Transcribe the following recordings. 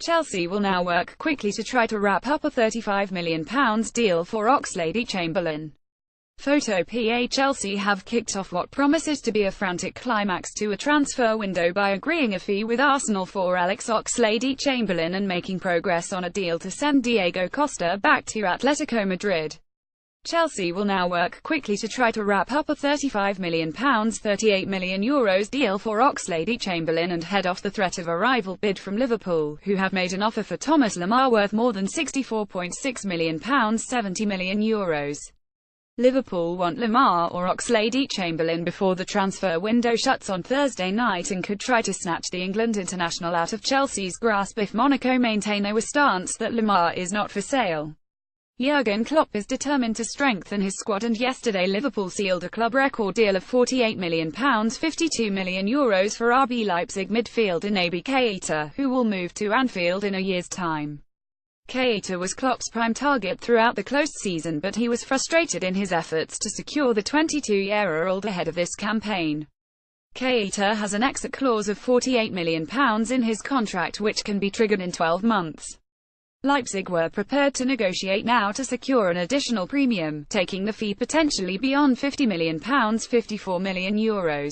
Chelsea will now work quickly to try to wrap up a £35 million deal for Oxlade-Chamberlain. Photo PA Chelsea have kicked off what promises to be a frantic climax to a transfer window by agreeing a fee with Arsenal for Alex Oxlade-Chamberlain and making progress on a deal to send Diego Costa back to Atletico Madrid. Chelsea will now work quickly to try to wrap up a £35 million €38 million deal for Oxlade-Chamberlain and head off the threat of a rival bid from Liverpool, who have made an offer for Thomas Lemar worth more than £64.6 million €70 million. Liverpool want Lemar or Oxlade-Chamberlain before the transfer window shuts on Thursday night and could try to snatch the England international out of Chelsea's grasp if Monaco maintain their stance that Lemar is not for sale. Jurgen Klopp is determined to strengthen his squad, and yesterday Liverpool sealed a club record deal of £48 million €52 million for RB Leipzig midfielder Naby Keita, who will move to Anfield in a year's time. Keita was Klopp's prime target throughout the close season, but he was frustrated in his efforts to secure the 22-year-old ahead of this campaign. Keita has an exit clause of £48 million in his contract, which can be triggered in 12 months. Leipzig were prepared to negotiate now to secure an additional premium, taking the fee potentially beyond £50 million €54 million.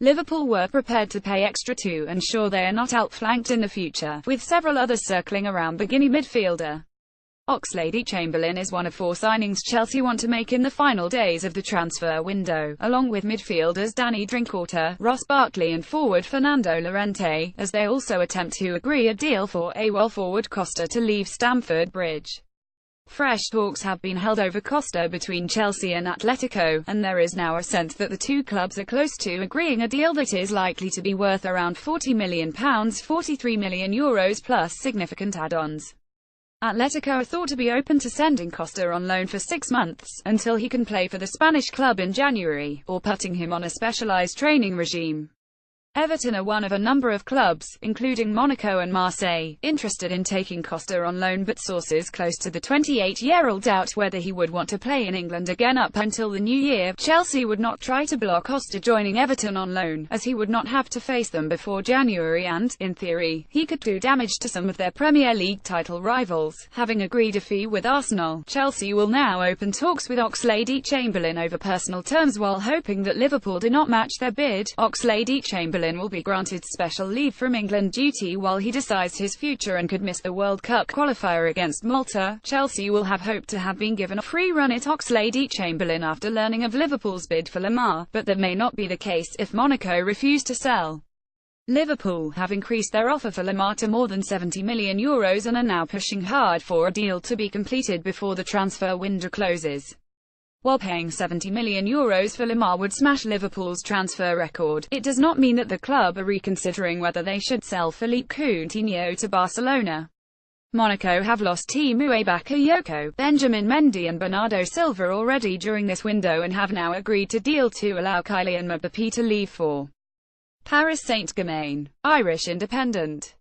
Liverpool were prepared to pay extra to ensure they are not outflanked in the future, with several others circling around the Guinea midfielder. Oxlade-Chamberlain is one of 4 signings Chelsea want to make in the final days of the transfer window, along with midfielders Danny Drinkwater, Ross Barkley and forward Fernando Llorente, as they also attempt to agree a deal for AWOL forward Costa to leave Stamford Bridge. Fresh talks have been held over Costa between Chelsea and Atletico, and there is now a sense that the two clubs are close to agreeing a deal that is likely to be worth around £40 million €43 million plus significant add-ons. Atletico are thought to be open to sending Costa on loan for 6 months, until he can play for the Spanish club in January, or putting him on a specialised training regime. Everton are one of a number of clubs, including Monaco and Marseille, interested in taking Costa on loan, but sources close to the 28-year-old doubt whether he would want to play in England again up until the new year. Chelsea would not try to block Costa joining Everton on loan, as he would not have to face them before January and, in theory, he could do damage to some of their Premier League title rivals. Having agreed a fee with Arsenal, Chelsea will now open talks with Oxlade-Chamberlain over personal terms while hoping that Liverpool do not match their bid. Oxlade-Chamberlain will be granted special leave from England duty while he decides his future and could miss the World Cup qualifier against Malta. Chelsea will have hoped to have been given a free run at Oxlade-Chamberlain after learning of Liverpool's bid for Lemar, but that may not be the case if Monaco refuse to sell. Liverpool have increased their offer for Lemar to more than €70 million and are now pushing hard for a deal to be completed before the transfer window closes. While paying €70 million for Lemar would smash Liverpool's transfer record, it does not mean that the club are reconsidering whether they should sell Philippe Coutinho to Barcelona. Monaco have lost Tiémoué Bakayoko, Benjamin Mendy and Bernardo Silva already during this window and have now agreed to deal to allow Kylian Mbappé to leave for Paris Saint-Germain. Irish Independent.